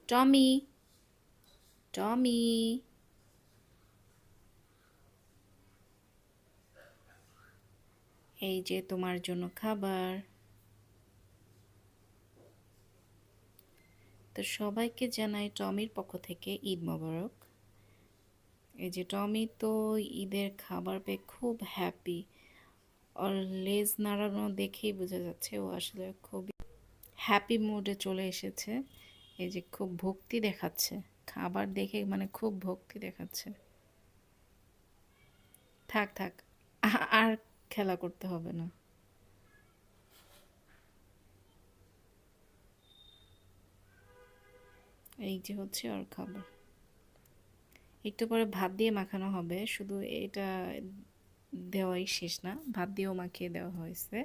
টমি, টমি, এই যে তোমার জন্য খাবার। তো সবাইকে জানাই টমির পক্ষ থেকে ঈদ মোবারক। এই যে টমি তো ঈদের খাবার পেয়ে খুব হ্যাপি। ওর লেজ নাড়ানো দেখেই বোঝা যাচ্ছে ও আসলে খুবই হ্যাপি মুডে চলে এসেছে। এই যে খুব ভক্তি দেখাচ্ছে, খাবার দেখে মানে খুব ভক্তি দেখাচ্ছে। থাক থাক, আর খেলা করতে হবে না। এই যে হচ্ছে ওর খাবার। একটু পরে ভাত দিয়ে মাখানো হবে, শুধু এটা দেওয়াই শেষ না, ভাত দিয়েও মাখিয়ে দেওয়া হয়েছে।